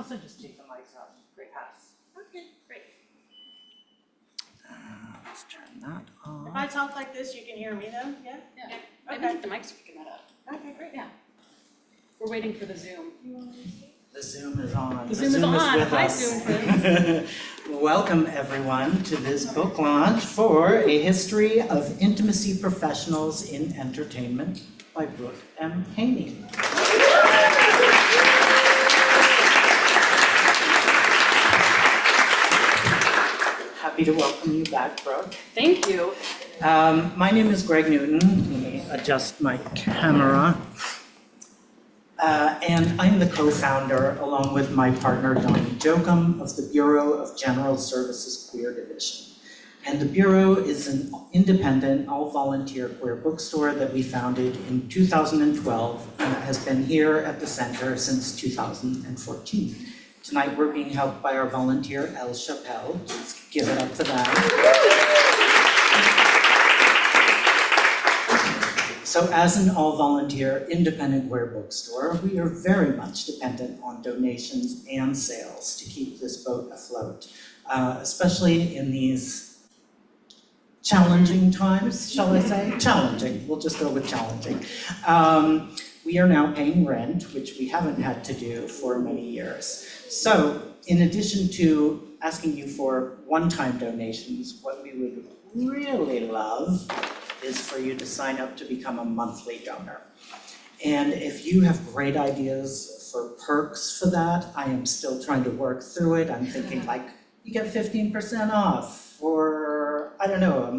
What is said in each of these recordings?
also just take the mics off. Great. Pass. Okay, great. Let's turn that off. If I talk like this, you can hear me though, yeah? Yeah. I Okay, think the mics are picking that up. okay, great. Yeah. We're waiting for the Zoom. The Zoom is on. The Zoom is on. with Hi, us. Zoom friends. Welcome everyone to this book launch for A History of Intimacy Professionals in Entertainment by Brooke M. Haney. Happy to welcome you back, Brooke. Thank you. My name is Greg Newton. Let me adjust my camera. And I'm the co-founder, along with my partner, Donnie Jokum, of the Bureau of General Services Queer Division. And the Bureau is an independent, all-volunteer queer bookstore that we founded in 2012 and that has been here at the center since 2014. Tonight we're being helped by our volunteer, Elle Chappelle. Let's give it up for that. So as an all-volunteer independent queer bookstore, we are very much dependent on donations and sales to keep this boat afloat, especially in these challenging times, shall I say? Challenging, we'll just go with challenging. We are now paying rent, which we haven't had to do for many years. So in addition to asking you for one-time donations, what we would really love is for you to sign up to become a monthly donor. And if you have great ideas for perks for that, I am still trying to work through it. I'm thinking like, you get 15% off, or I don't know, a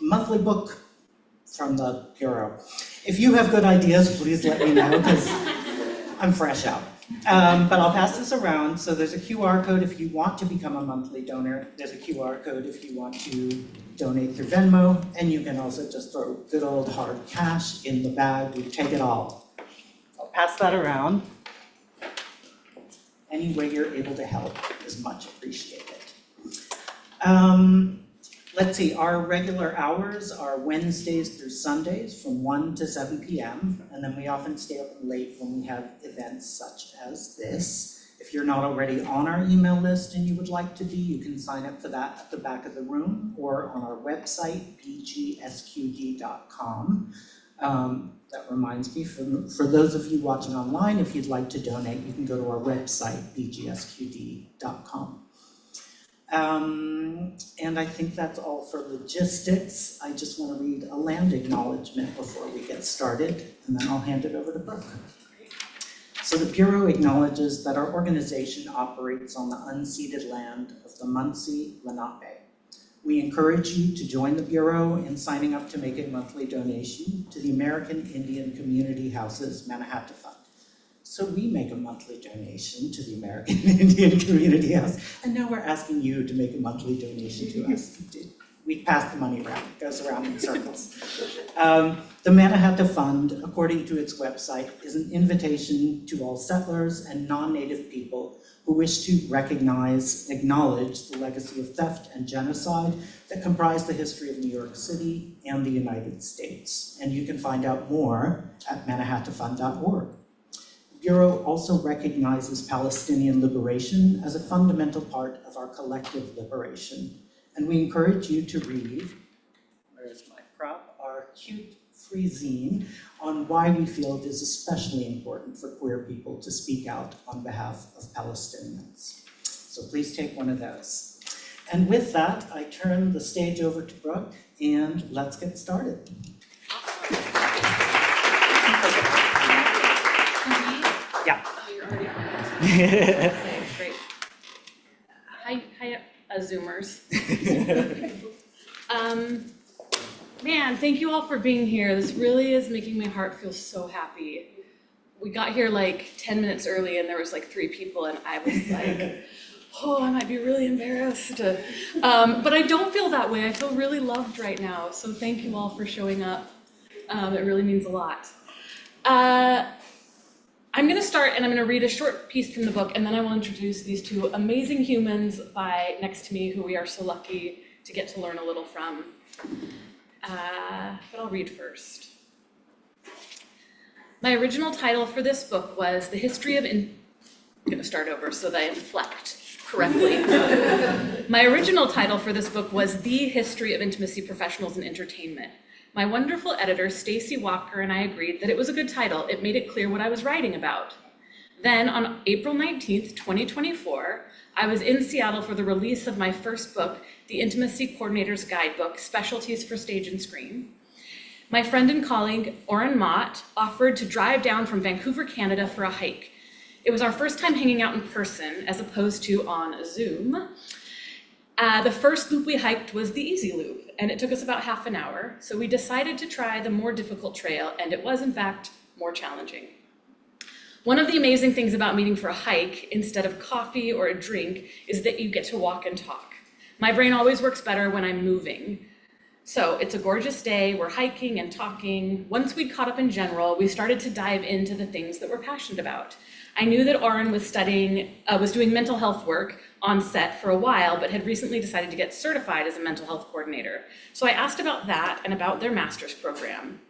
monthly book from the Bureau. If you have good ideas, please let me know, because I'm fresh out. But I'll pass this around. So there's a QR code if you want to become a monthly donor. There's a QR code if you want to donate through Venmo, and you can also just throw good old hard cash in the bag. We take it all. I'll pass that around. Any way you're able to help is much appreciated. Let's see, our regular hours are Wednesdays through Sundays from 1 to 7 p.m. And then we often stay open late when we have events such as this. If you're not already on our email list and you would like to be, you can sign up for that at the back of the room or on our website, bgsqd.com. That reminds me, for those of you watching online, if you'd like to donate, you can go to our website, bgsqd.com. And I think that's all for logistics. I just want to read a land acknowledgement before we get started, and then I'll hand it over to Brooke. So the Bureau acknowledges that our organization operates on the unceded land of the Munsee Lenape. We encourage you to join the Bureau in signing up to make a monthly donation to the American Indian Community Houses Mannahatta Fund. So we make a monthly donation to the American Indian Community House, and now we're asking you to make a monthly donation to us. We pass the money around, it goes around in circles. The Mannahatta Fund, according to its website, is an invitation to all settlers and non-native people who wish to recognize, acknowledge the legacy of theft and genocide that comprise the history of New York City and the United States. And you can find out more at mannahattafund.org. The Bureau also recognizes Palestinian liberation as a fundamental part of our collective liberation. And we encourage you to read, where's my prop, our cute free zine on why we feel it is especially important for queer people to speak out on behalf of Palestinians. So please take one of those. And with that, I turn the stage over to Brooke, and let's get started. Yeah. Oh, you're already on. Okay, great. Hi, Zoomers. Man, thank you all for being here. This really is making my heart feel so happy. We got here like 10 minutes early and there was like 3 people and I was like, oh, I might be really embarrassed. But I don't feel that way. I feel really loved right now. So thank you all for showing up. It really means a lot. I'm going to start and I'm going to read a short piece from the book, and then I will introduce these 2 amazing humans next to me who we are so lucky to get to learn a little from. But I'll read first. My original title for this book was The History of gonna start over so that I inflect correctly. My original title for this book was The History of Intimacy Professionals in Entertainment. My wonderful editor, Stacy Walker, and I agreed that it was a good title. It made it clear what I was writing about. Then on April 19th, 2024, I was in Seattle for the release of my first book, The Intimacy Coordinator's Guidebook, Specialties for Stage and Screen. My friend and colleague, Oren Mott, offered to drive down from Vancouver, Canada for a hike. It was our first time hanging out in person as opposed to on Zoom. The first loop we hiked was the easy loop, and it took us about half an hour. So we decided to try the more difficult trail, and it was in fact more challenging. One of the amazing things about meeting for a hike instead of coffee or a drink is that you get to walk and talk. My brain always works better when I'm moving. So it's a gorgeous day, we're hiking and talking. Once we'd caught up in general, we started to dive into the things that we're passionate about. I knew that Oren was doing mental health work on set for a while, but had recently decided to get certified as a mental health coordinator. So I asked about that and about their master's program.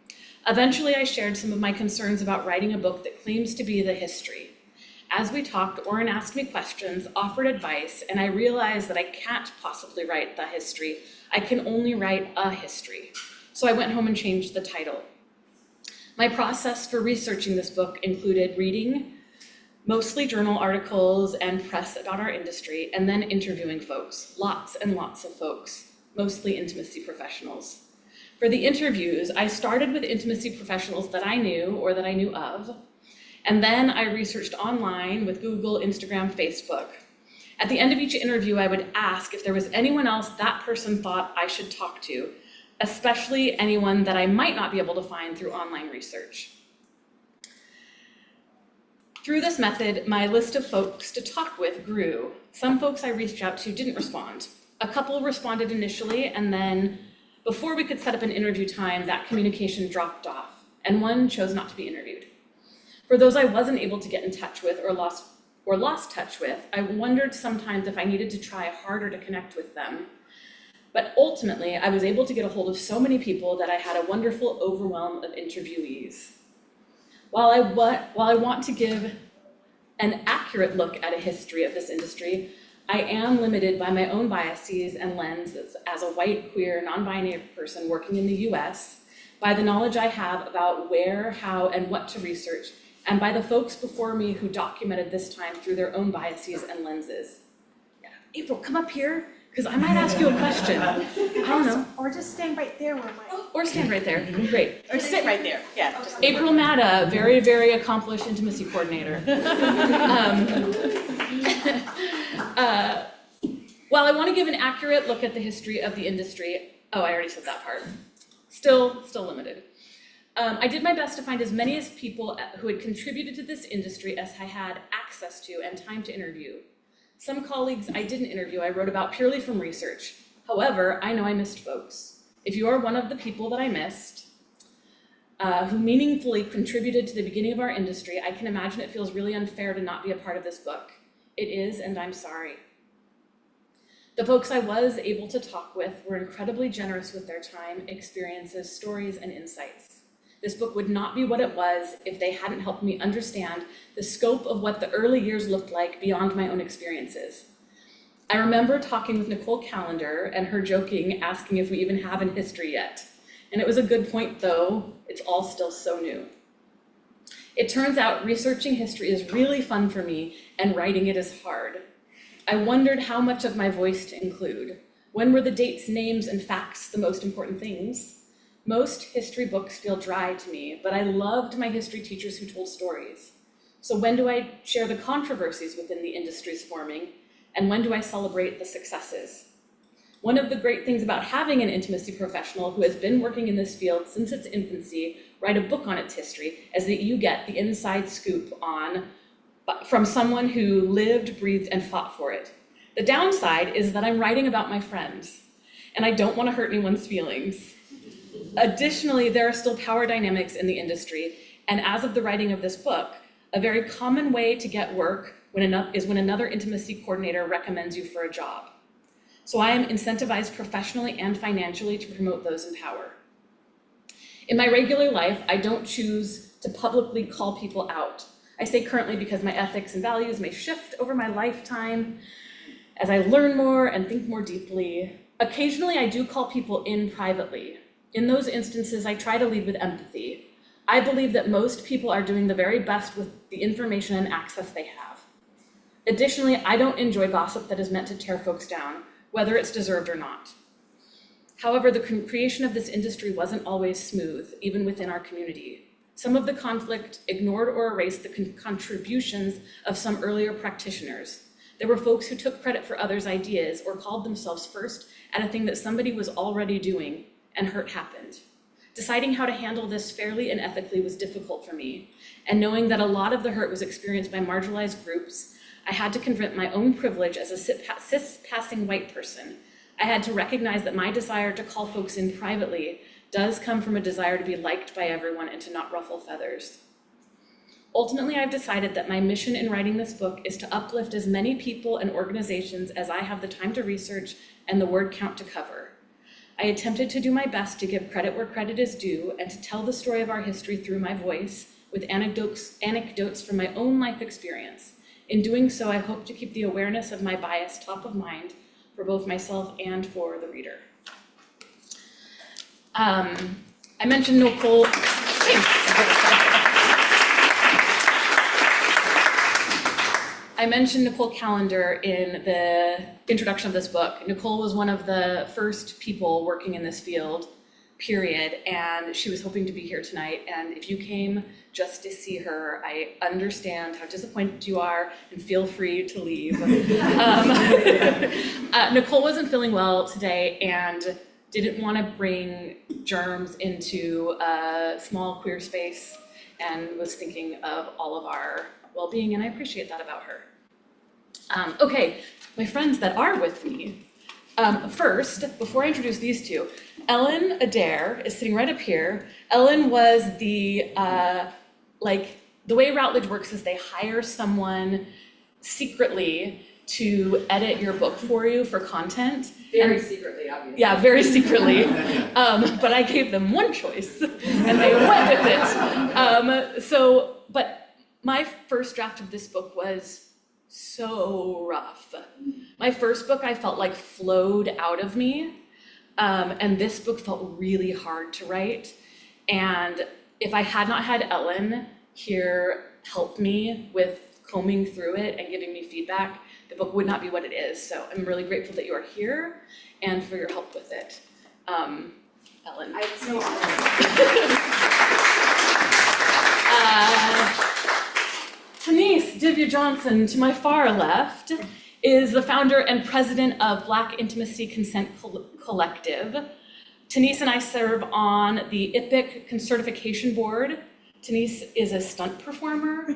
Eventually, I shared some of my concerns about writing a book that claims to be the history. As we talked, Oren asked me questions, offered advice, and I realized that I can't possibly write the history. I can only write a history. So I went home and changed the title. My process for researching this book included reading mostly journal articles and press about our industry, and then interviewing folks, lots and lots of folks, mostly intimacy professionals. For the interviews, I started with intimacy professionals that I knew or that I knew of, and then I researched online with Google, Instagram, Facebook. At the end of each interview, I would ask if there was anyone else that person thought I should talk to, especially anyone that I might not be able to find through online research. Through this method, my list of folks to talk with grew. Some folks I reached out to didn't respond. A couple responded initially, and then before we could set up an interview time, that communication dropped off, and one chose not to be interviewed. For those I wasn't able to get in touch with or lost touch with, I wondered sometimes if I needed to try harder to connect with them. But ultimately, I was able to get a hold of so many people that I had a wonderful overwhelm of interviewees. While I want to give an accurate look at a history of this industry, I am limited by my own biases and lenses as a white, queer, non-binary person working in the US, by the knowledge I have about where, how, and what to research, and by the folks before me who documented this time through their own biases and lenses. Yeah. April, come up here, because I might ask you a question. I don't know. Or just stand right there where my, Or stand right there, great. or sit right there, yeah. Just April Matta, very, very accomplished intimacy coordinator. While I want to give an accurate look at the history of the industry, oh, I already said that part. Still limited. I did my best to find as many as people who had contributed to this industry as I had access to and time to interview. Some colleagues I didn't interview, I wrote about purely from research. However, I know I missed folks. If you are one of the people that I missed, who meaningfully contributed to the beginning of our industry, I can imagine it feels really unfair to not be a part of this book. It is, and I'm sorry. The folks I was able to talk with were incredibly generous with their time, experiences, stories, and insights. This book would not be what it was if they hadn't helped me understand the scope of what the early years looked like beyond my own experiences. I remember talking with Nicole Callender and her joking, asking if we even have an history yet. And it was a good point, though. It's all still so new. It turns out researching history is really fun for me, and writing it is hard. I wondered how much of my voice to include. When were the dates, names, and facts the most important things? Most history books feel dry to me, but I loved my history teachers who told stories. So when do I share the controversies within the industry's forming, and when do I celebrate the successes? One of the great things about having an intimacy professional who has been working in this field since its infancy write a book on its history is that you get the inside scoop from someone who lived, breathed, and fought for it. The downside is that I'm writing about my friends, and I don't want to hurt anyone's feelings. Additionally, there are still power dynamics in the industry, and as of the writing of this book, a very common way to get work is when another intimacy coordinator recommends you for a job. So I am incentivized professionally and financially to promote those in power. In my regular life, I don't choose to publicly call people out. I say currently because my ethics and values may shift over my lifetime as I learn more and think more deeply. Occasionally, I do call people in privately. In those instances, I try to lead with empathy. I believe that most people are doing the very best with the information and access they have. Additionally, I don't enjoy gossip that is meant to tear folks down, whether it's deserved or not. However, the creation of this industry wasn't always smooth, even within our community. Some of the conflict ignored or erased the contributions of some earlier practitioners. There were folks who took credit for others' ideas or called themselves first at a thing that somebody was already doing, and hurt happened. Deciding how to handle this fairly and ethically was difficult for me, and knowing that a lot of the hurt was experienced by marginalized groups, I had to confront my own privilege as a cis-passing white person. I had to recognize that my desire to call folks in privately does come from a desire to be liked by everyone and to not ruffle feathers. Ultimately, I've decided that my mission in writing this book is to uplift as many people and organizations as I have the time to research and the word count to cover. I attempted to do my best to give credit where credit is due and to tell the story of our history through my voice with anecdotes from my own life experience. In doing so, I hope to keep the awareness of my bias top of mind for both myself and for the reader. I mentioned Nicole. I mentioned Nicole Callender in the introduction of this book. Nicole was one of the first people working in this field, period, and she was hoping to be here tonight. And if you came just to see her, I understand how disappointed you are and feel free to leave. Nicole wasn't feeling well today and didn't want to bring germs into a small queer space and was thinking of all of our well-being, and I appreciate that about her. Okay, my friends that are with me. First, before I introduce these two, Ellen Adair is sitting right up here. Ellen was the way Routledge works is they hire someone secretly to edit your book for you for content. Very secretly, obviously. Yeah, very secretly. But I gave them one choice and they went with it. But my first draft of this book was so rough. My first book I felt like flowed out of me. And this book felt really hard to write. And if I had not had Ellen here help me with combing through it and giving me feedback, the book would not be what it is. So I'm really grateful that you are here and for your help with it. Ellen. I'm so honored. Tanise Divya Johnson, to my far left, is the founder and president of Black Intimacy Consent Collective. Tanise and I serve on the IPIC Certification Board. Tanise is a stunt performer,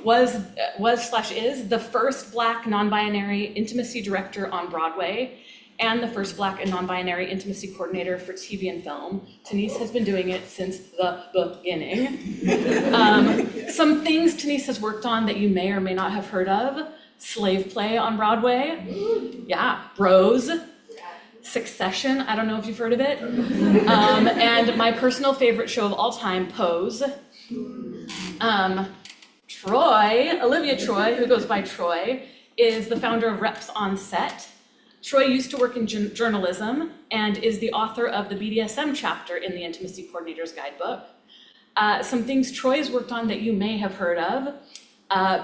was/is the first Black non-binary intimacy director on Broadway, and the first Black and non-binary intimacy coordinator for TV and film. Tanise has been doing it since the beginning. Some things Tanise has worked on that you may or may not have heard of: Slave Play on Broadway, yeah, Bros, Succession, I don't know if you've heard of it, and my personal favorite show of all time, Pose. Olivia Troy, who goes by Troy, is the founder of Reps on Set. Troy used to work in journalism and is the author of the BDSM chapter in the Intimacy Coordinator's Guidebook. Some things Troy's worked on that you may have heard of: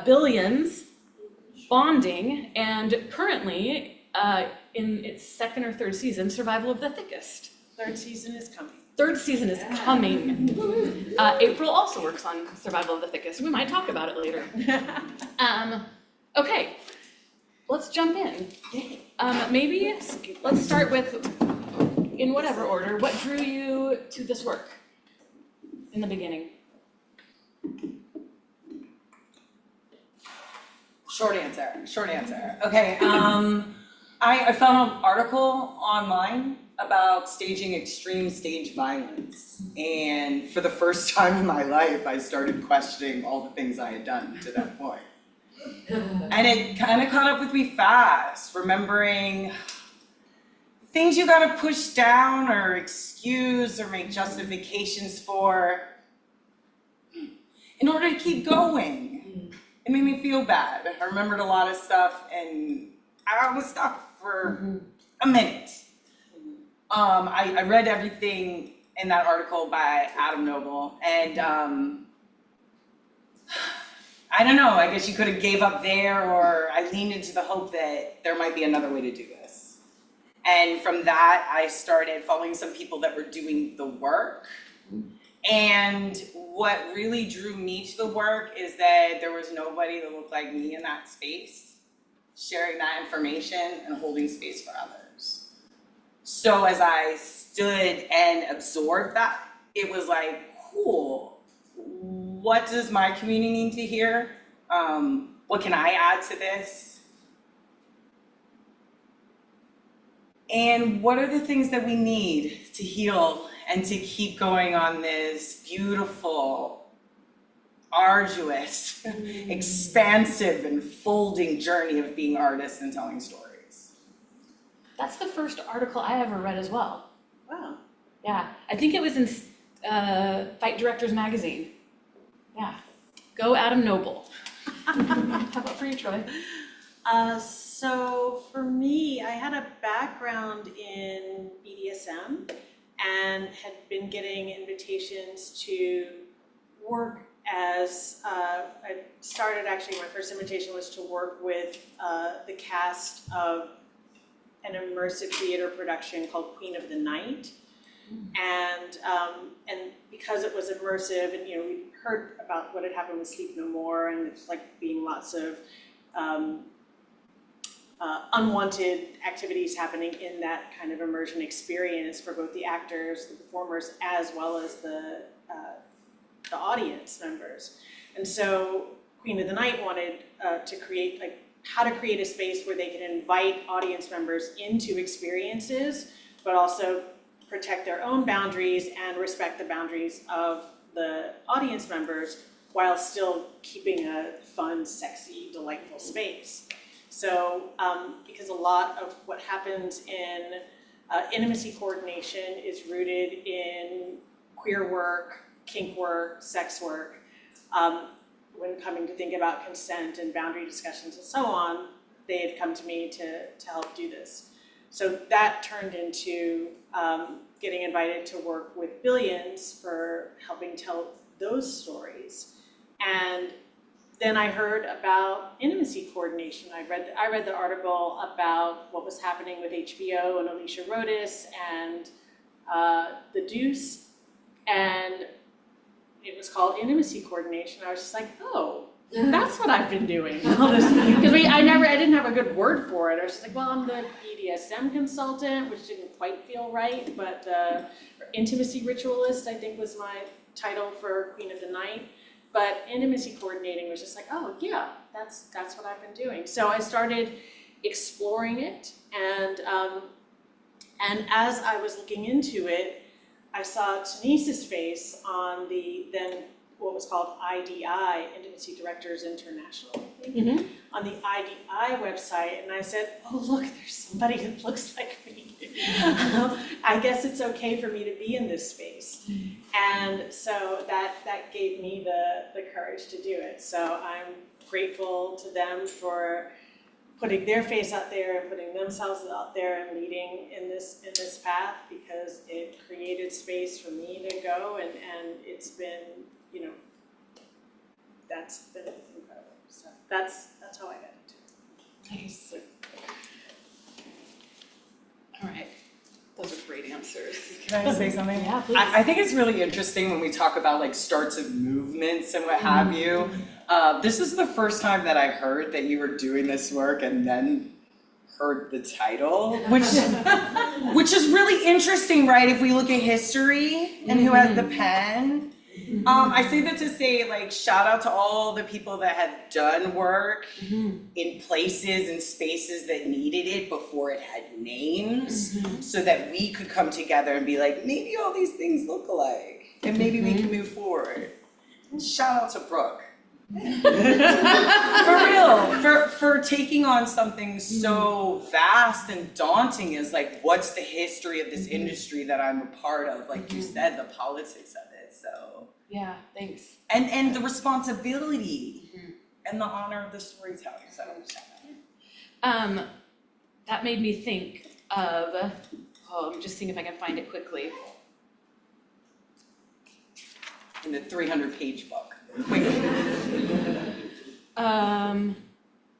Billions, Bonding, and currently, in its second or third season, Survival of the Thickest. Third season is coming. Third season is coming. April also works on Survival of the Thickest. We might talk about it later. Okay, let's jump in. Maybe let's start with, in whatever order, what drew you to this work in the beginning? Short answer. Okay, I found an article online about staging extreme stage violence. And for the first time in my life, I started questioning all the things I had done to that point. And it kind of caught up with me fast, remembering things you gotta push down or excuse or make justifications for in order to keep going. It made me feel bad. I remembered a lot of stuff and I was stuck for a minute. I read everything in that article by Adam Noble, and I don't know, I guess you could have gave up there, or I leaned into the hope that there might be another way to do this. And from that, I started following some people that were doing the work. And what really drew me to the work is that there was nobody that looked like me in that space, sharing that information and holding space for others. So as I stood and absorbed that, it was like, cool, what does my community need to hear? What can I add to this? And what are the things that we need to heal and to keep going on this beautiful, arduous, expansive and folding journey of being artists and telling stories? That's the first article I ever read as well. Wow. Yeah, I think it was in Fight Directors Magazine. Yeah, go Adam Noble. How about for you, Troy? So for me, I had a background in BDSM and had been getting invitations to work as, I started actually, my first invitation was to work with the cast of an immersive theater production called Queen of the Night. And because it was immersive, and we heard about what had happened with Sleep No More, and it's like being lots of unwanted activities happening in that kind of immersion experience for both the actors, the performers, as well as the audience members. And so Queen of the Night wanted to create how to create a space where they can invite audience members into experiences, but also protect their own boundaries and respect the boundaries of the audience members while still keeping a fun, sexy, delightful space. So, because a lot of what happens in intimacy coordination is rooted in queer work, kink work, sex work, when coming to think about consent and boundary discussions and so on, they had come to me to help do this. So that turned into getting invited to work with Billions for helping tell those stories. And then I heard about intimacy coordination. I read the article about what was happening with HBO and Alicia Rodis and The Deuce, and it was called intimacy coordination. I was just like, oh, that's what I've been doing. Because I didn't have a good word for it. I was just like, well, I'm the BDSM consultant, which didn't quite feel right, but the intimacy ritualist, I think, was my title for Queen of the Night. But intimacy coordinating was just like, oh yeah, that's what I've been doing. So I started exploring it, and as I was looking into it, I saw Tanice's face on the then what was called IDI, Intimacy Directors International, I think, on the IDI website, and I said, oh look, there's somebody that looks like me. I guess it's okay for me to be in this space. And so that gave me the courage to do it. So I'm grateful to them for putting their face out there and putting themselves out there and leading in this path, because it created space for me to go, and it's been, that's been incredible. So that's how I got into it. Nice. All right, those are great answers. Can I say something? Yeah, please. I think it's really interesting when we talk about starts of movements and what have you. This is the first time that I heard that you were doing this work and then heard the title, which is really interesting, right? If we look at history and who has the pen. I say that to say, shout out to all the people that have done work in places and spaces that needed it before it had names, so that we could come together and be like, maybe all these things look alike, and maybe we can move forward. And shout out to Brooke. For real, for taking on something so vast and daunting as what's the history of this industry that I'm a part of, like you said, the politics of it, so. Yeah, thanks. And the responsibility and the honor of the storytelling, so. That made me think of, I'm just seeing if I can find it quickly. In the 300-page book. Quickly.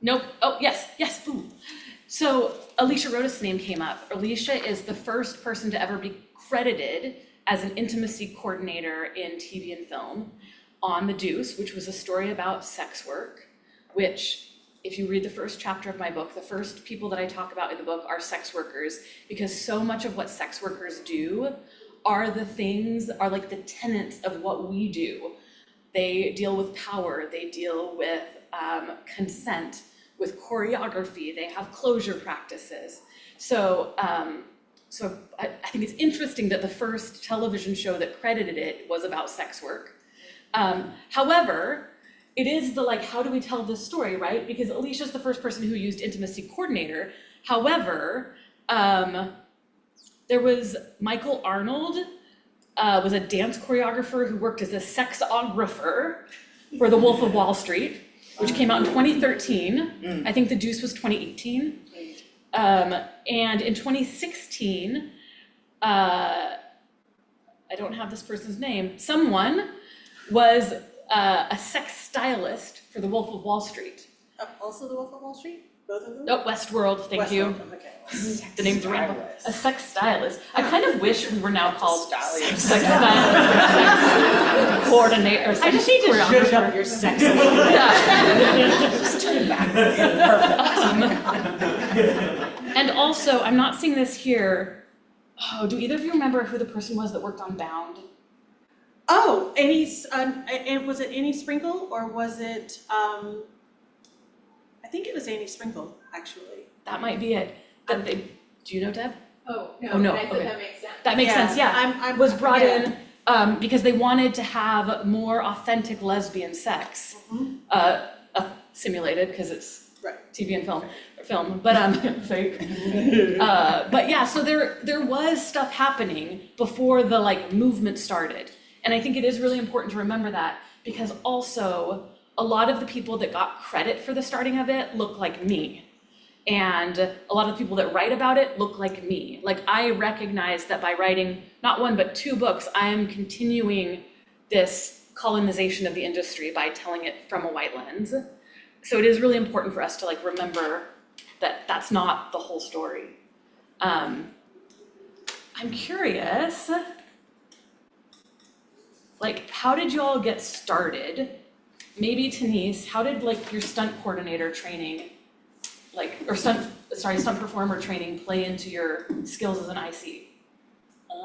Nope, oh, yes, boom. So Alicia Rodas' name came up. Alicia is the first person to ever be credited as an intimacy coordinator in TV and film on The Deuce, which was a story about sex work, which, if you read the first chapter of my book, the first people that I talk about in the book are sex workers, because so much of what sex workers do are like the tenets of what we do. They deal with power, they deal with consent, with choreography, they have closure practices. So I think it's interesting that the first television show that credited it was about sex work. However, it is the how do we tell this story, right? Because Alicia's the first person who used intimacy coordinator. However, there was Michael Arnold, was a dance choreographer who worked as a sexographer for The Wolf of Wall Street, which came out in 2013. I think The Deuce was 2018. And in 2016, I don't have this person's name, someone was a sex stylist for The Wolf of Wall Street. Also The Wolf of Wall Street? Both of them? Oh, Westworld, thank you. Westworld, okay. The name's random. Stylist. A sex stylist. I kind of wish we were now called Stylist. sex stylist or sex coordinator or sex I just need to choreographer. zhuzh up your sex. Yeah. Just turn back. Perfect. And also, I'm not seeing this here. Oh, do either of you remember who the person was that worked on Bound? Oh, and was it Annie Sprinkle or was it, I think it was Annie Sprinkle, actually. That might be it. Do you know, Deb? Oh, Oh, no, no, but I okay. think that makes sense. That makes sense, yeah. I'm Was brought yeah. in because they wanted to have more authentic lesbian sex, simulated because it's Right. TV and film, but fake. But yeah, so there was stuff happening before the movement started, and I think it is really important to remember that, because also a lot of the people that got credit for the starting of it look like me. And a lot of the people that write about it look like me. I recognize that by writing not one but two books, I am continuing this colonization of the industry by telling it from a white lens. So it is really important for us to remember that that's not the whole story. I'm curious, how did you all get started? Maybe Denise, how did your stunt coordinator training or stunt performer training play into your skills as an IC?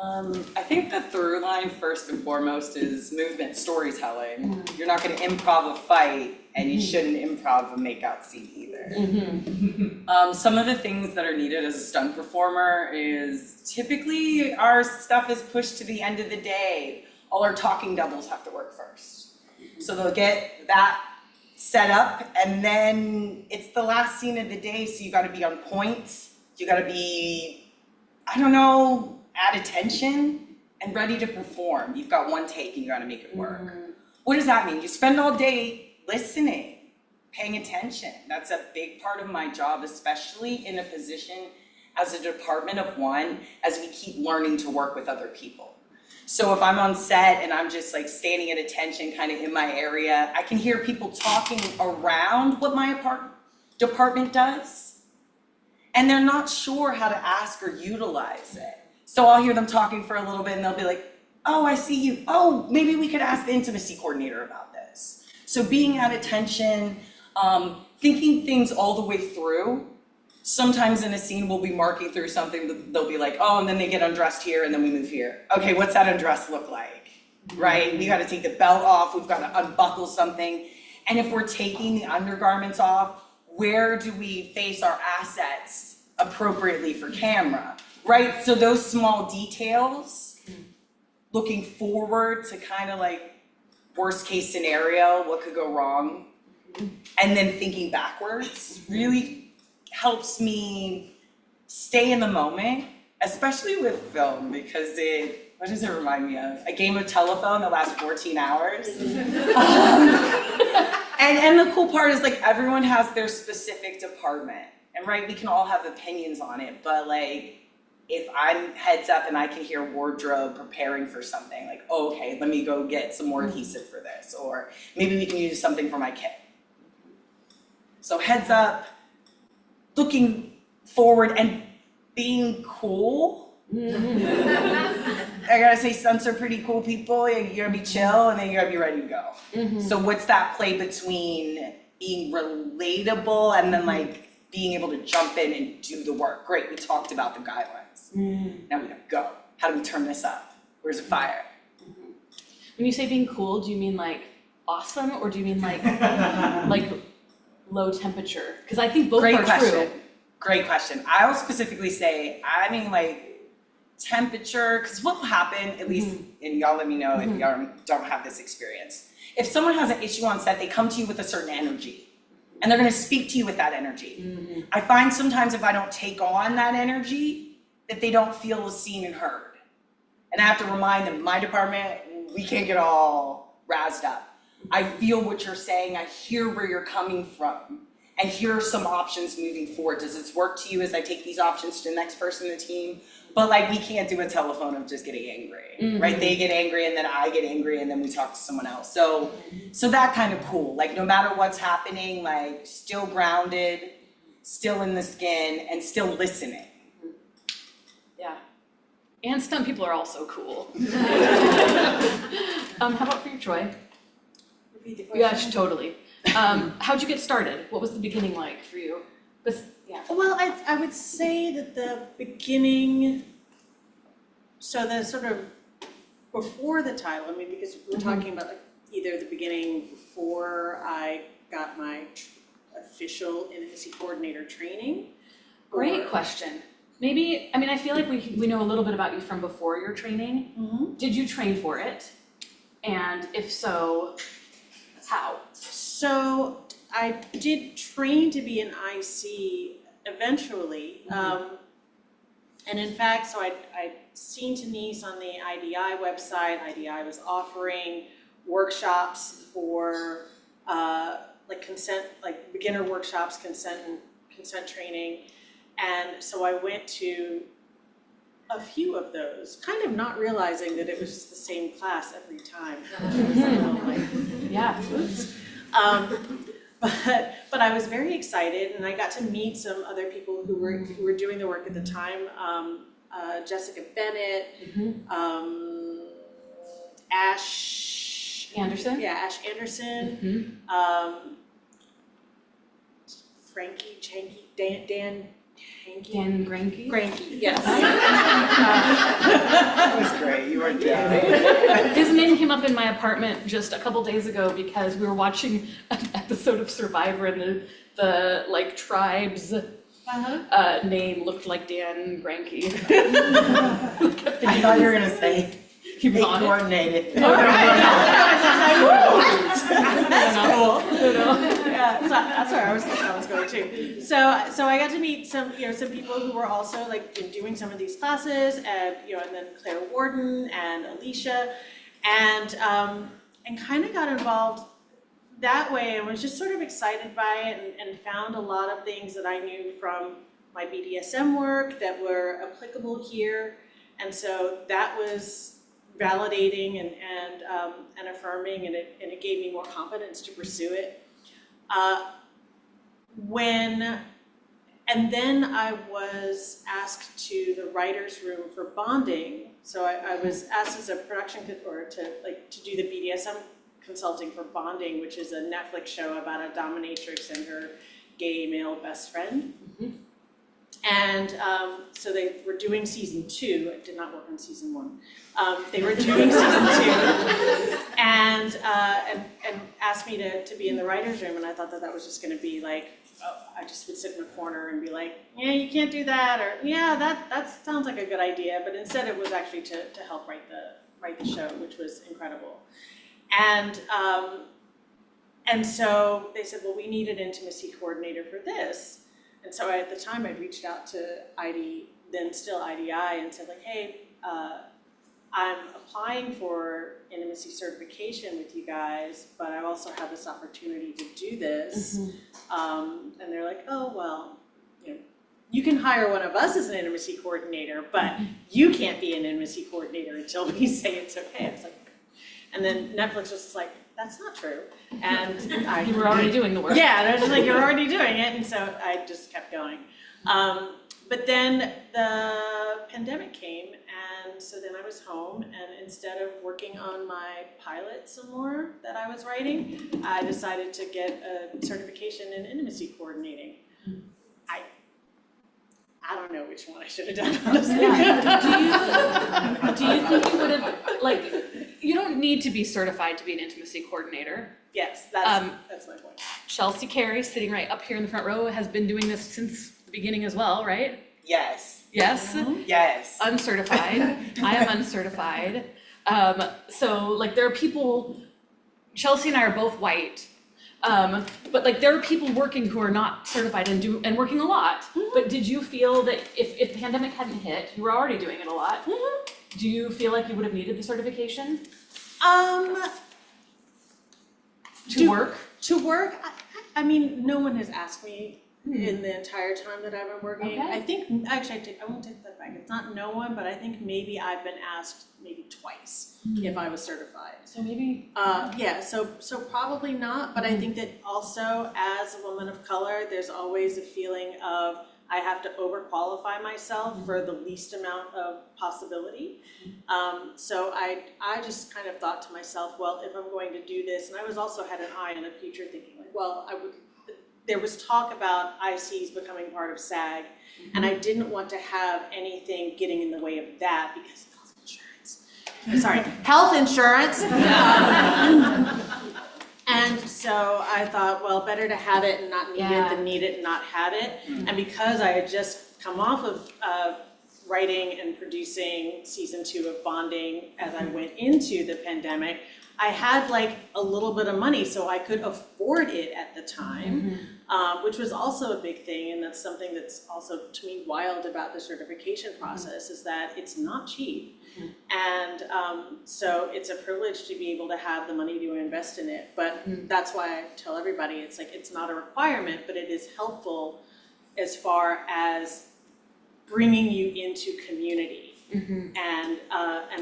I think the through line first and foremost is movement storytelling. You're not gonna improv a fight, and you shouldn't improv a makeout scene either. Some of the things that are needed as a stunt performer is typically our stuff is pushed to the end of the day. All our talking doubles have to work first. So they'll get that set up, and then it's the last scene of the day, so you gotta be on point. You gotta be, add attention and ready to perform. You've got one take and you gotta make it work. What does that mean? You spend all day listening, paying attention. That's a big part of my job, especially in a position as a department of one, as we keep learning to work with other people. So if I'm on set and I'm just standing at attention kind of in my area, I can hear people talking around what my department does, and they're not sure how to ask or utilize it. So I'll hear them talking for a little bit and they'll be like, oh, I see you. Oh, maybe we could ask the intimacy coordinator about this. So being at attention, thinking things all the way through. Sometimes in a scene we'll be marking through something, they'll be like, oh, and then they get undressed here and then we move here. Okay, what's that undress look like, right? We gotta take the belt off, we've gotta unbuckle something. And if we're taking the undergarments off, where do we face our assets appropriately for camera, right? So those small details, looking forward to kind of worst case scenario, what could go wrong? And then thinking backwards really helps me stay in the moment, especially with film, because what does it remind me of? A game of telephone that lasts 14 hours. And the cool part is like everyone has their specific department, and right, we can all have opinions on it, but like if I'm heads up and I can hear wardrobe preparing for something, like, oh, okay, let me go get some more adhesive for this, or maybe we can use something for my kit. So heads up, looking forward and being cool. I gotta say, stunts are pretty cool people. You gotta be chill and then you gotta be ready to go. So what's that play between being relatable and then like being able to jump in and do the work? Great, we talked about the guidelines. Now we gotta go. How do we turn this up? Where's the fire? When you say being cool, do you mean like awesome, or do you mean like low temperature? Because I think both Great are question. true. Great question. I'll specifically say, I mean like temperature, because what will happen, at least, and y'all let me know if y'all don't have this experience. If someone has an issue on set, they come to you with a certain energy, and they're gonna speak to you with that energy. I find sometimes if I don't take on that energy, that they don't feel as seen and heard. And I have to remind them, my department, we can't get all razzed up. I feel what you're saying, I hear where you're coming from, and here are some options moving forward. Does this work to you as I take these options to the next person in the team? But like, we can't do a telephone of just getting angry, right? They get angry and then I get angry and then we talk to someone else. So that kind of cool, like no matter what's happening, like still grounded, still in the skin, and still listening. Yeah. And stunt people are also cool. How about for you, Troy? Repeat the Yeah, question. totally. How'd you get started? What was the beginning like for you? Yeah. Well, I would say that the beginning, so the sort of before the title, I mean, because we're talking about like either the beginning before I got my official intimacy coordinator training. Great or- question. Maybe, I mean, I feel like we know a little bit about you from before your training. Did you train for it? And if so, how? So I did train to be an IC eventually. And in fact, so I'd seen Denise on the IDI website. IDI was offering workshops for like consent, like beginner workshops, consent training. And so I went to a few of those, kind of not realizing that it was just the same class every time. It was a little like, Yeah. oops. But I was very excited, and I got to meet some other people who were doing the work at the time. Jessica Bennett, Ash Anderson? Yeah, Ash Anderson. Frankie Chanky, Dan Hanky. Dan Granke? Granke, yes. That was great, you were down. His name came up in my apartment just a couple days ago because we were watching an episode of Survivor and the like tribe's name looked like Dan Granke. I thought you were gonna say, He was they on it. coordinated. All Yeah, so that's where I was thinking I was going to. So I got to meet some people who were also like doing some of these classes, and and then Claire Warden and Alicia, and kind of got involved that way, and was just sort of excited by it, and found a lot of things that I knew from my BDSM work that were applicable here, and so that was validating and affirming, and it gave me more confidence to pursue it. And then I was asked to the writer's room for bonding. So I was asked as a production to do the BDSM consulting for Bonding, which is a Netflix show about a dominatrix and her gay male best friend. And so they were doing season 2. I did not work on season 1. They were doing season 2, and asked me to be in the writer's room, and I thought that was just going to be like, I just would sit in a corner and be like, yeah, you can't do that, or yeah, that sounds like a good idea. But instead, it was actually to help write the show, which was incredible. And so they said, well, we need an intimacy coordinator for this. And so at the time, I reached out to then still IDI, and said like, hey, I'm applying for intimacy certification with you guys, but I also have this opportunity to do this. And they're like, oh, well, you know, you can hire one of us as an intimacy coordinator, but you can't be an intimacy coordinator until we say it's okay. I was like, and then Netflix was just like, that's not true. And You were already doing the work. yeah, they're just like, you're already doing it, and so I just kept going. But then the pandemic came, and so then I was home, and instead of working on my pilot some more that I was writing, I decided to get a certification in intimacy coordinating. I don't know which one I should have done, honestly. Do you think you would have, like, you don't need to be certified to be an intimacy coordinator. Yes, that's my point. Chelsea Carey, sitting right up here in the front row, has been doing this since the beginning as well, right? Yes, Yes? yes. Uncertified. I am uncertified. So like there are people, Chelsea and I are both white. But like there are people working who are not certified and working a lot. But did you feel that if the pandemic hadn't hit, you were already doing it a lot? Do you feel like you would have needed the certification to work? To work, I mean, no one has asked me in the entire time that I've been working. Okay. I think, actually, I won't take that back. It's not no one, but I think maybe I've been asked maybe twice if I was certified. So maybe. Yeah, so probably not, but I think that also as a woman of color, there's always a feeling of I have to overqualify myself for the least amount of possibility. So I just kind of thought to myself, well, if I'm going to do this, and I was also had an eye on the future thinking like, well, there was talk about ICs becoming part of SAG, and I didn't want to have anything getting in the way of that because of health insurance. Sorry, health insurance. And so I thought, well, better to have it and not need it than need it and not have it. And because I had just come off of writing and producing season 2 of Bonding as I went into the pandemic, I had like a little bit of money so I could afford it at the time, which was also a big thing. And that's something that's also to me wild about the certification process is that it's not cheap. And so it's a privilege to be able to have the money to invest in it. But that's why I tell everybody it's like it's not a requirement, but it is helpful as far as bringing you into community. And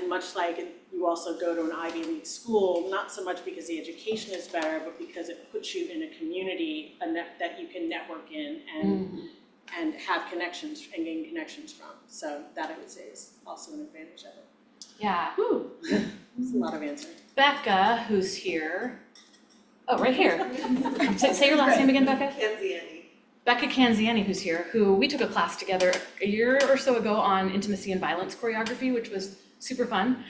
much like you also go to an Ivy League school, not so much because the education is better, but because it puts you in a community that you can network in and have connections and gain connections from. So that I would say is also an advantage of it. Yeah. Whew, that's a lot of answering. Becca, who's here. Oh, right here. Say your last name again, Becca. Canziani. Becca Canziani, who's here, who we took a class together a year or so ago on intimacy and violence choreography, which was super fun.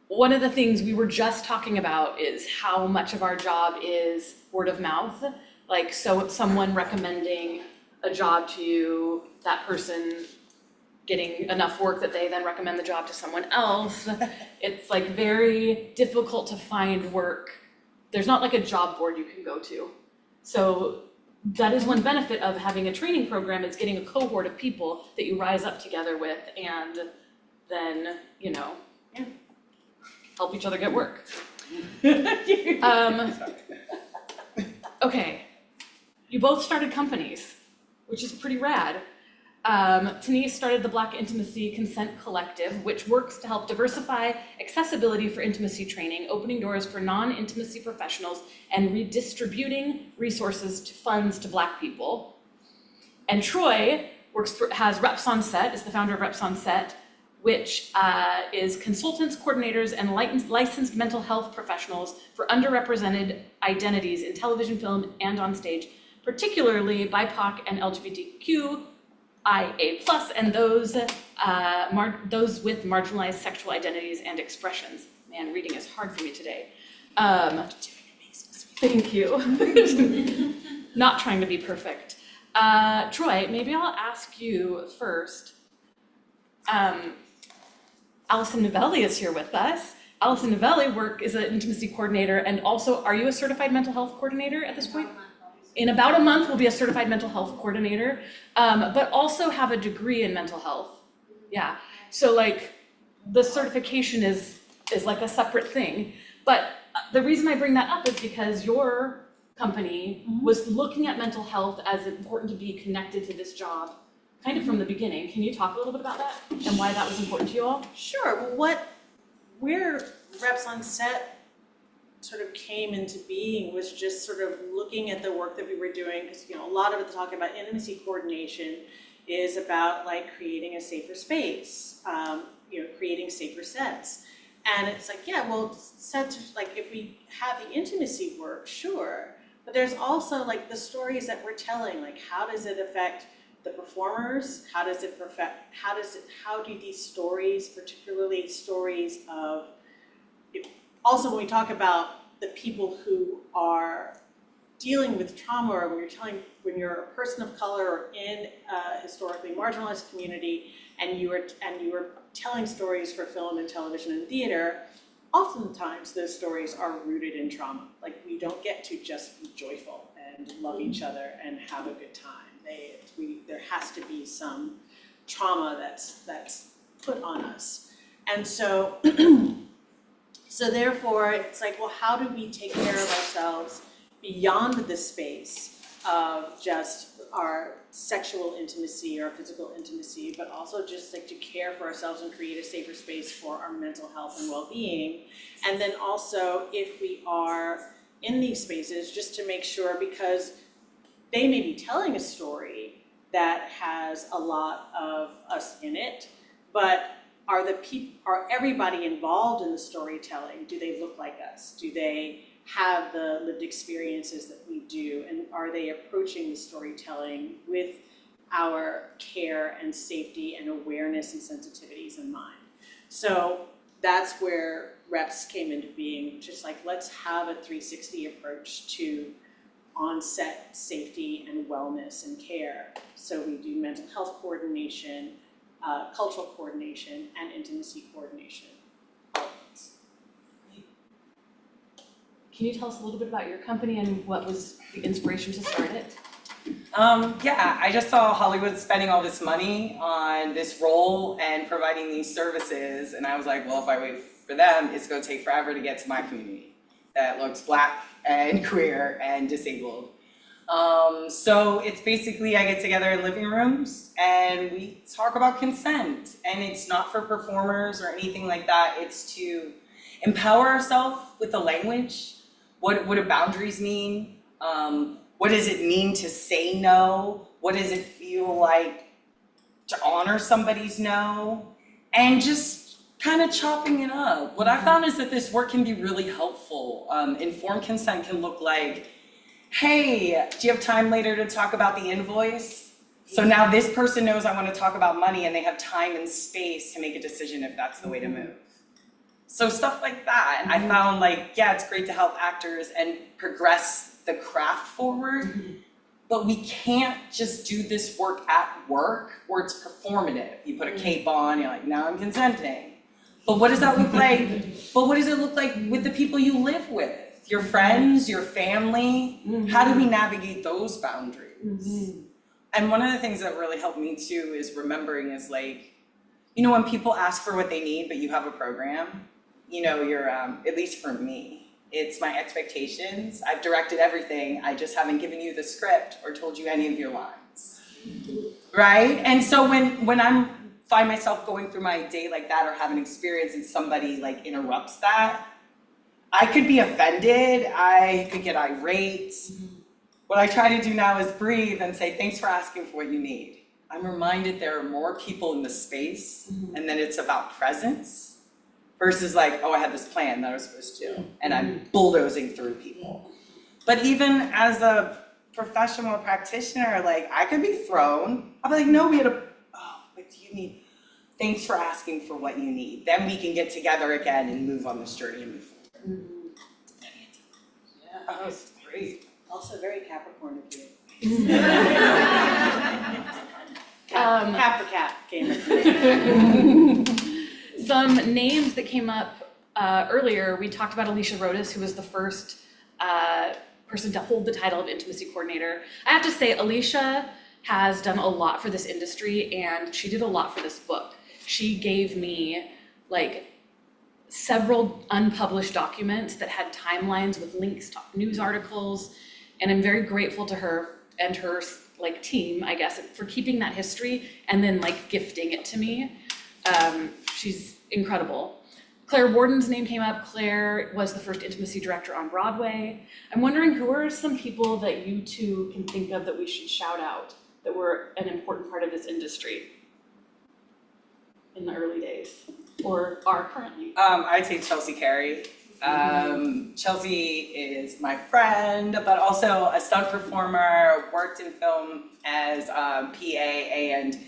One of the things we were just talking about is how much of our job is word of mouth. Like, so someone recommending a job to you, that person getting enough work that they then recommend the job to someone else. It's like very difficult to find work. There's not like a job board you can go to. So that is one benefit of having a training program, is getting a cohort of people that you rise up together with and then, you know, help each other get work. Okay, you both started companies, which is pretty rad. Denise started the Black Intimacy Consent Collective, which works to help diversify accessibility for intimacy training, opening doors for non-intimacy professionals, and redistributing resources to funds to Black people. And Troy has Reps on Set, is the founder of Reps on Set, which is consultants, coordinators, and licensed mental health professionals for underrepresented identities in television, film, and on stage, particularly BIPOC and LGBTQIA+, and those with marginalized sexual identities and expressions. Man, reading is hard for me today. Thank you. Not trying to be perfect. Troy, maybe I'll ask you first. Allison Novelli is here with us. Allison Novelli is an intimacy coordinator, and also, are you a certified mental health coordinator at this point? In about a month, we'll be a certified mental health coordinator, but also have a degree in mental health. Yeah, so like, the certification is like a separate thing. But the reason I bring that up is because your company was looking at mental health as important to be connected to this job kind of from the beginning. Can you talk a little bit about that and why that was important to you all? Sure, well, where Reps on Set sort of came into being was just sort of looking at the work that we were doing, because a lot of the talk about intimacy coordination is about like creating a safer space, creating safer sets. And it's like, yeah, well, sets, like if we have the intimacy work, sure, but there's also like the stories that we're telling, like how does it affect the performers? How do these stories, particularly stories of, also when we talk about the people who are dealing with trauma, or when you're a person of color or in a historically marginalized community, and you are telling stories for film and television and theater, oftentimes those stories are rooted in trauma. Like we don't get to just be joyful and love each other and have a good time. There has to be some trauma that's put on us. And so, so therefore it's like, well, how do we take care of ourselves beyond the space of just our sexual intimacy or physical intimacy, but also just like to care for ourselves and create a safer space for our mental health and well-being. And then also if we are in these spaces, just to make sure, because they may be telling a story that has a lot of us in it, but are everybody involved in the storytelling? Do they look like us? Do they have the lived experiences that we do? And are they approaching the storytelling with our care and safety and awareness and sensitivities in mind? So that's where Reps came into being, just like, let's have a 360 approach to on-set safety and wellness and care. So we do mental health coordination, cultural coordination, and intimacy coordination. Can you tell us a little bit about your company and what was the inspiration to start it? Yeah, I just saw Hollywood spending all this money on this role and providing these services, and I was like, well, if I wait for them, it's gonna take forever to get to my community that looks Black and queer and disabled. So it's basically I get together in living rooms and we talk about consent, and it's not for performers or anything like that. It's to empower ourselves with the language. What do boundaries mean? What does it mean to say no? What does it feel like to honor somebody's no? And just kind of chopping it up. What I found is that this work can be really helpful. Informed consent can look like, hey, do you have time later to talk about the invoice? So now this person knows I want to talk about money, and they have time and space to make a decision if that's the way to move. So stuff like that. I found like, yeah, it's great to help actors and progress the craft forward, but we can't just do this work at work where it's performative. You put a cape on, you're like, now I'm consenting. But what does that look like? But what does it look like with the people you live with? Your friends, your family? How do we navigate those boundaries? And one of the things that really helped me too is remembering is like, when people ask for what they need, but you have a program, you're, at least for me, it's my expectations. I've directed everything. I just haven't given you the script or told you any of your lines, right? And so when I find myself going through my day like that or have an experience and somebody like interrupts that, I could be offended. I could get irate. What I try to do now is breathe and say, thanks for asking for what you need. I'm reminded there are more people in the space, and then it's about presence versus like, oh, I had this plan that I was supposed to do, and I'm bulldozing through people. But even as a professional practitioner, like I could be thrown. I'll be like, no, what do you need? Thanks for asking for what you need. Then we can get together again and move on this journey and move forward. Yeah, that was great. Also very Capricorn of you. Cap for cap came up. Some names that came up earlier, we talked about Alicia Rodas, who was the first person to hold the title of intimacy coordinator. I have to say, Alicia has done a lot for this industry, and she did a lot for this book. She gave me like several unpublished documents that had timelines with links to news articles. And I'm very grateful to her and her like team, I guess, for keeping that history and then like gifting it to me. She's incredible. Claire Warden's name came up. Claire was the first intimacy director on Broadway. I'm wondering who are some people that you two can think of that we should shout out that were an important part of this industry in the early days or are currently? I'd say Chelsea Carey. Chelsea is my friend, but also a stunt performer, worked in film as PA, and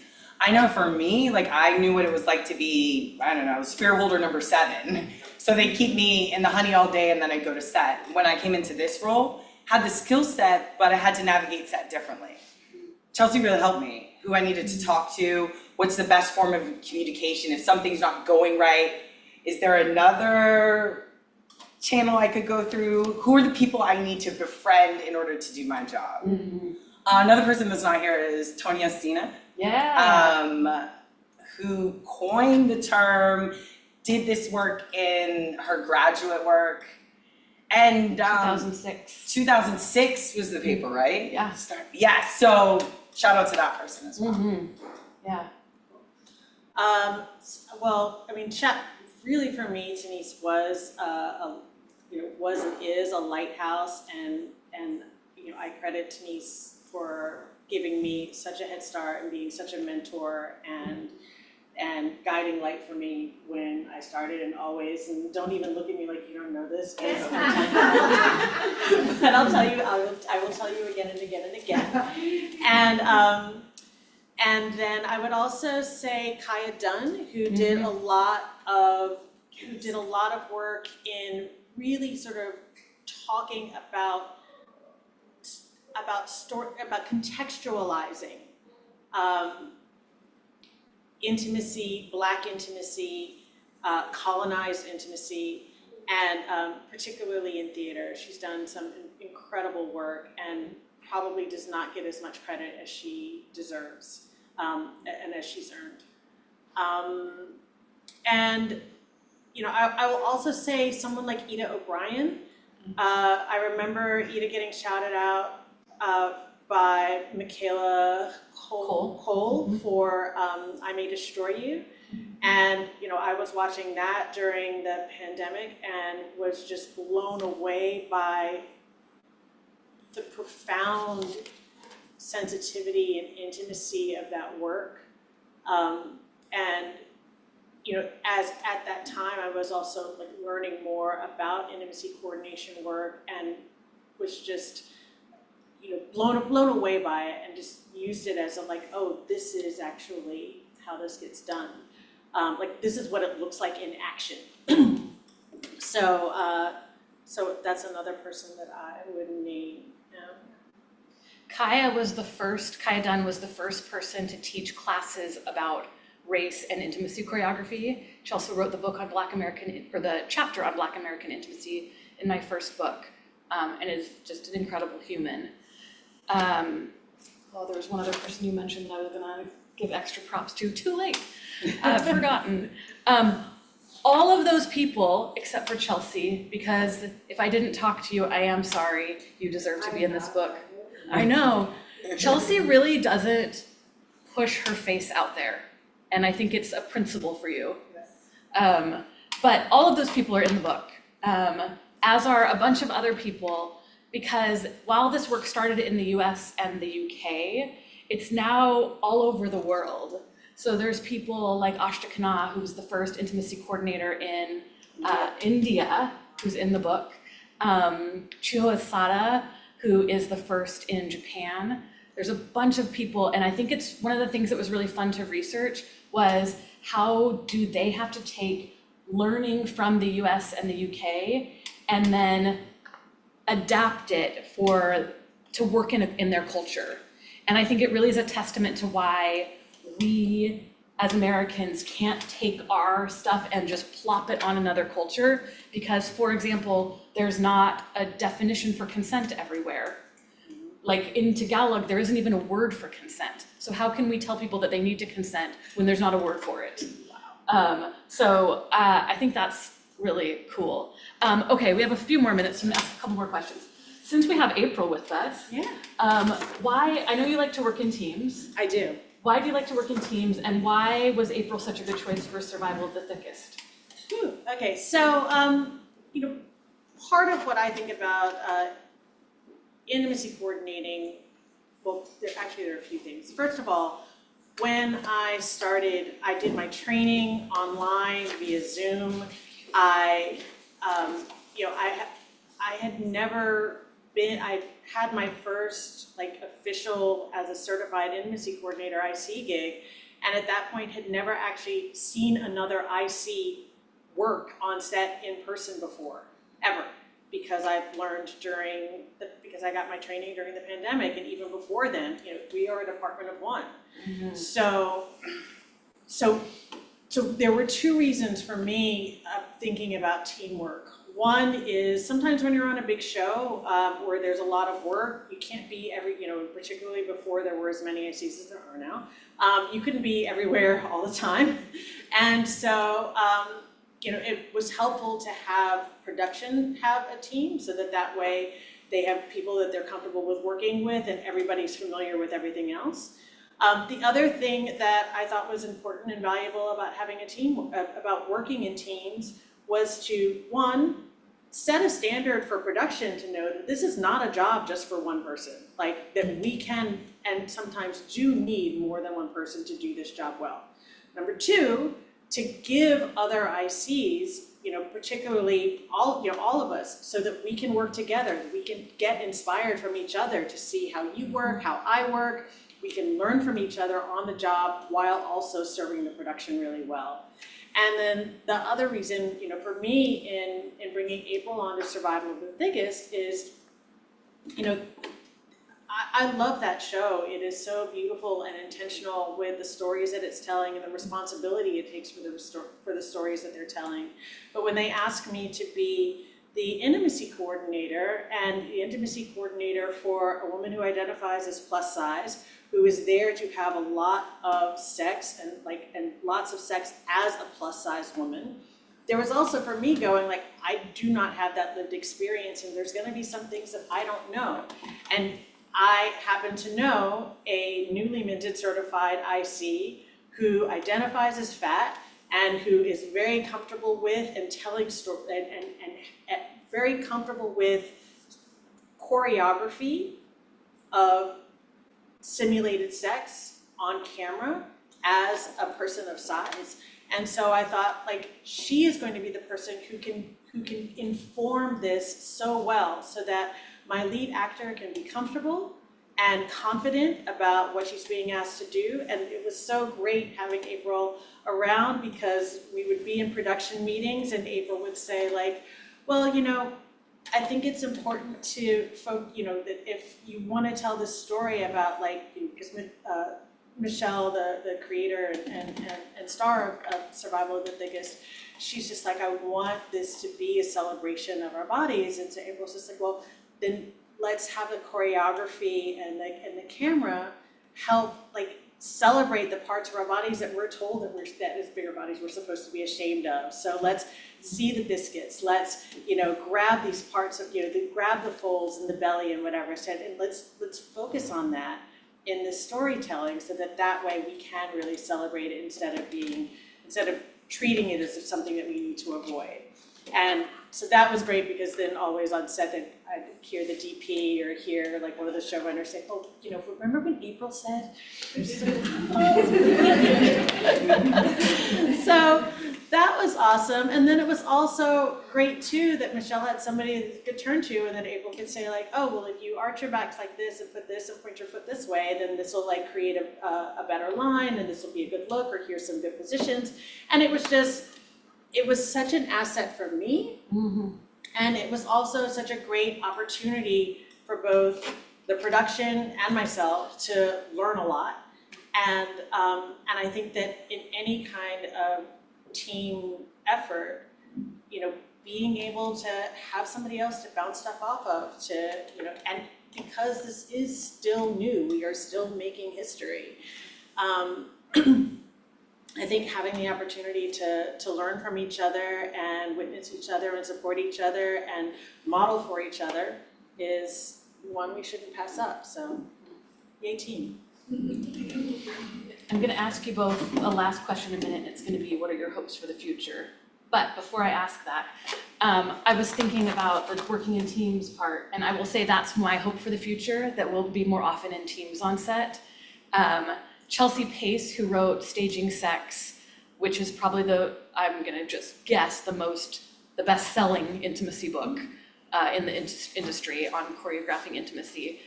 I know for me, like I knew what it was like to be, I don't know, spear holder number 7. So they keep me in the honey all day and then I go to set. When I came into this role, had the skill set, but I had to navigate set differently. Chelsea really helped me, who I needed to talk to, what's the best form of communication, if something's not going right, is there another channel I could go through, who are the people I need to befriend in order to do my job. Another person that's not here is Tony Estina. Yeah. Who coined the term, did this work in her graduate work, and 2006 was the paper, right? Yeah. Yeah, so shout out to that person as well. Yeah. Well, I mean, really for me, Denise was was and is a lighthouse, and I credit Denise for giving me such a head start and being such a mentor and guiding light for me when I started, and always, and don't even look at me like you don't know this, but I'll tell you, I will tell you again and again and again. And then I would also say Kaya Dunn, who did a lot of work in really sort of talking about contextualizing intimacy, Black intimacy, colonized intimacy, and particularly in theater. She's done some incredible work and probably does not get as much credit as she deserves, and as she's earned. And I will also say someone like Ida O'Brien. I remember Ida getting shouted out by Michaela Cole for I May Destroy You. And I was watching that during the pandemic and was just blown away by the profound sensitivity and intimacy of that work. And as at that time, I was also like learning more about intimacy coordination work and was just blown away by it, and just used it as a this is actually how this gets done. This is what it looks like in action. So that's another person that I would name. Kaya Dunn was the first person to teach classes about race and intimacy choreography. She also wrote the book on the chapter on Black American intimacy in my first book, and is just an incredible human. There was one other person you mentioned that I was gonna give extra props to. Too late, I've forgotten. All of those people, except for Chelsea, because if I didn't talk to you, I am sorry. You deserve to be in this book. I know. Chelsea really doesn't push her face out there, and I think it's a principle for you. But all of those people are in the book, as are a bunch of other people, because while this work started in the US and the UK, it's now all over the world. So there's people like Ashta Khanna, who's the first intimacy coordinator in India, who's in the book. Chiho Asada, who is the first in Japan. There's a bunch of people, and I think it's one of the things that was really fun to research was how do they have to take learning from the US and the UK and then adapt it to work in their culture. And I think it really is a testament to why we as Americans can't take our stuff and just plop it on another culture, because, for example, there's not a definition for consent everywhere. Like in Tagalog, there isn't even a word for consent. So how can we tell people that they need to consent when there's not a word for it? So I think that's really cool. Okay, we have a few more minutes to ask a couple more questions. Since we have April with us, Yeah. why, I know you like to work in teams. I do. Why do you like to work in teams, and why was April such a good choice for Survival of the Thickest? Whew. Okay, so, part of what I think about intimacy coordinating, well, there are a few things. First of all, when I started, I did my training online via Zoom. I had never been, I had my first official as a certified intimacy coordinator IC gig, and at that point had never actually seen another IC work on set in person before, ever. Because I've learned because I got my training during the pandemic, and even before then, we are a department of one. Mm-hmm. So there were two reasons for me thinking about teamwork. One is sometimes when you're on a big show where there's a lot of work, you can't be particularly before there were as many ICs as there are now, you couldn't be everywhere all the time. And so, it was helpful to have production have a team so that way they have people that they're comfortable with working with and everybody's familiar with everything else. The other thing that I thought was important and valuable about having a team, about working in teams, was to, one, set a standard for production to know that this is not a job just for one person. That we can and sometimes do need more than one person to do this job well. Number two, to give other ICs, particularly all of us, so that we can work together, that we can get inspired from each other to see how you work, how I work. We can learn from each other on the job while also serving the production really well. And then the other reason, for me in bringing April on to Survival of the Thickest is, I love that show. It is so beautiful and intentional with the stories that it's telling and the responsibility it takes for the stories that they're telling. But when they asked me to be the intimacy coordinator, and the intimacy coordinator for a woman who identifies as plus size, who is there to have a lot of sex and lots of sex as a plus size woman, there was also for me going I do not have that lived experience, and there's gonna be some things that I don't know. And I happen to know a newly minted certified IC who identifies as fat and who is very comfortable with and telling stories and very comfortable with choreography of simulated sex on camera as a person of size. And so I thought she is going to be the person who can inform this so well so that my lead actor can be comfortable and confident about what she's being asked to do. And it was so great having April around, because we would be in production meetings and April would say well, I think it's important to that if you want to tell this story about because Michelle, the creator and star of Survival of the Thickest, she's just I want this to be a celebration of our bodies. And so April's just well, then let's have the choreography and the camera help celebrate the parts of our bodies that we're told that as bigger bodies we're supposed to be ashamed of. So let's see the biscuits. Let's grab these parts of grab the folds and the belly and whatever. And let's focus on that in the storytelling, so that way we can really celebrate it instead of treating it as something that we need to avoid. And so that was great, because then always on set I'd hear the DP or hear one of the showrunners say, oh, remember when April said? So that was awesome. And then it was also great too that Michelle had somebody that could turn to, and then April could say oh, well, if you arch your backs like this and put this and point your foot this way, then this will create a better line, and this will be a good look, or here's some good positions. And it was such an asset for me. Mm-hmm. And it was also such a great opportunity for both the production and myself to learn a lot. And I think that in any kind of team effort, being able to have somebody else to bounce stuff off of, and because this is still new, we are still making history. I think having the opportunity to learn from each other and witness each other and support each other and model for each other is one we shouldn't pass up, so yay team. I'm gonna ask you both a last question in a minute, and it's gonna be, what are your hopes for the future? But before I ask that, I was thinking about the working in teams part, and I will say that's my hope for the future, that we'll be more often in teams on set. Chelsea Pace, who wrote Staging Sex, which is probably I'm gonna just guess, the best-selling intimacy book in the industry on choreographing intimacy.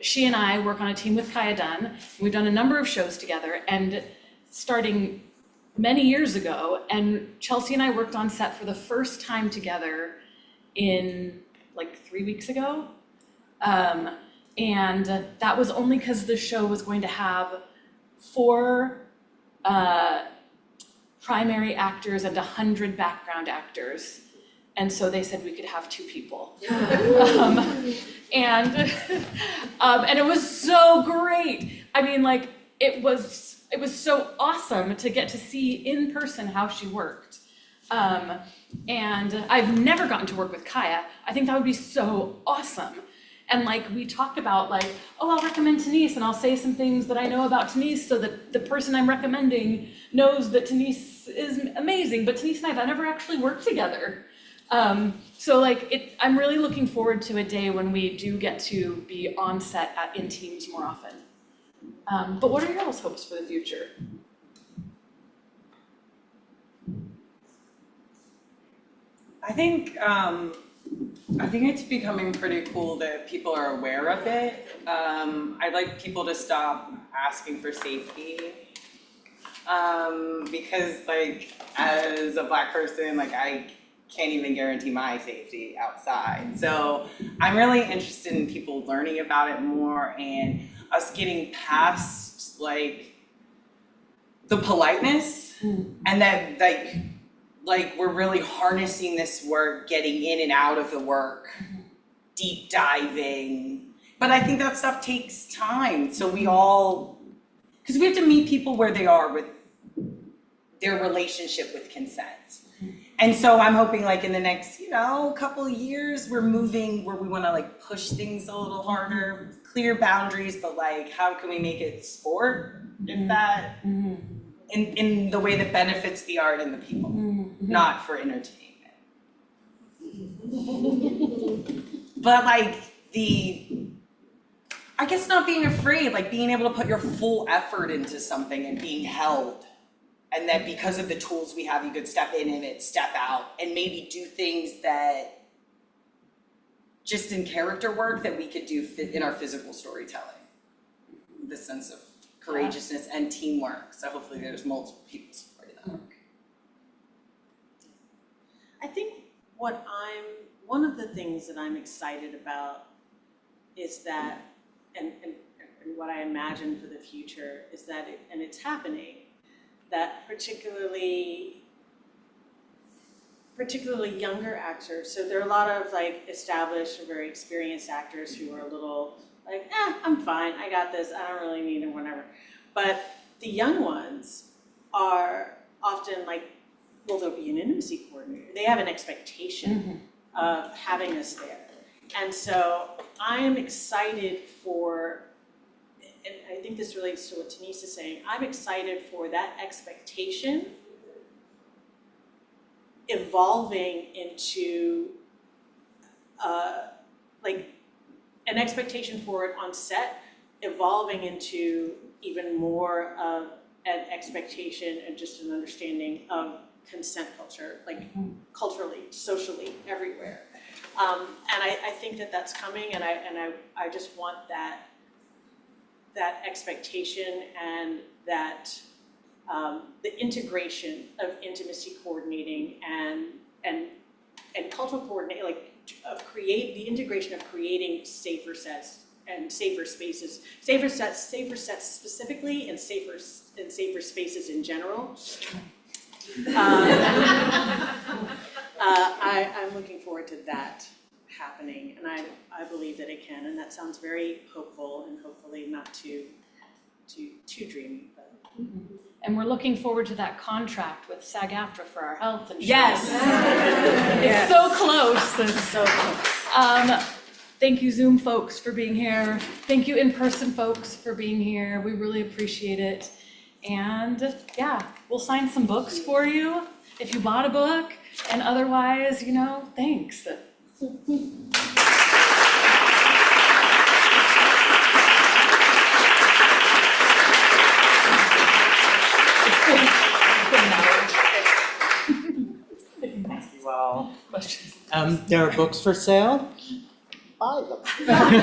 She and I work on a team with Kaya Dunn. We've done a number of shows together, and starting many years ago, and Chelsea and I worked on set for the first time together in like 3 weeks ago. And that was only because the show was going to have 4 primary actors and 100 background actors. And so they said we could have 2 people. And it was so great. I mean, like, it was so awesome to get to see in person how she worked. And I've never gotten to work with Kaya. I think that would be so awesome. And like, we talked about like, oh, I'll recommend Tenise and I'll say some things that I know about Tenise so that the person I'm recommending knows that Tenise is amazing, but Tenise and I have never actually worked together. So like, I'm really looking forward to a day when we do get to be on set in teams more often. But what are your all's hopes for the future? I think it's becoming pretty cool that people are aware of it. I'd like people to stop asking for safety. Because like, as a Black person, like I can't even guarantee my safety outside. So I'm really interested in people learning about it more and us getting past like the politeness and that like we're really harnessing this work, getting in and out of the work, deep diving. But I think that stuff takes time. So because we have to meet people where they are with their relationship with consent. And so I'm hoping like in the next, couple of years, we're moving where we want to like push things a little harder, clear boundaries, but like how can we make it sport, if that, in the way that benefits the art and the people, not for entertainment. But like I guess not being afraid, like being able to put your full effort into something and being held. And that because of the tools we have, you could step in and step out and maybe do things that just in character work that we could do in our physical storytelling. This sense of courageousness and teamwork. So hopefully there's multiple people supporting that work. I think one of the things that I'm excited about is that, and what I imagine for the future is that, and it's happening, that particularly younger actors, so there are a lot of like established and very experienced actors who are a little like, I'm fine, I got this, I don't really need it, whatever. But the young ones are often like, well, there'll be an intimacy coordinator. They have an expectation of having us there. And so I am excited for, and I think this relates to what Tenise is saying, I'm excited for that expectation evolving into like an expectation for it on set, evolving into even more of an expectation and just an understanding of consent culture, like culturally, socially, everywhere. And I think that that's coming, and I just want that expectation and that the integration of intimacy coordinating and cultural coordinating, like the integration of creating safer sets and safer spaces, safer sets specifically, and safer spaces in general. I'm looking forward to that happening, and I believe that it can, and that sounds very hopeful, and hopefully not too too dreamy, but. And we're looking forward to that contract with SAG-AFTRA for our health insurance. Yes. It's so close. It's so close. Thank you Zoom folks for being here. Thank you in-person folks for being here. We really appreciate it. And yeah, we'll sign some books for you if you bought a book. And otherwise, thanks. Thank you all. Questions? There are books for sale. Buy them.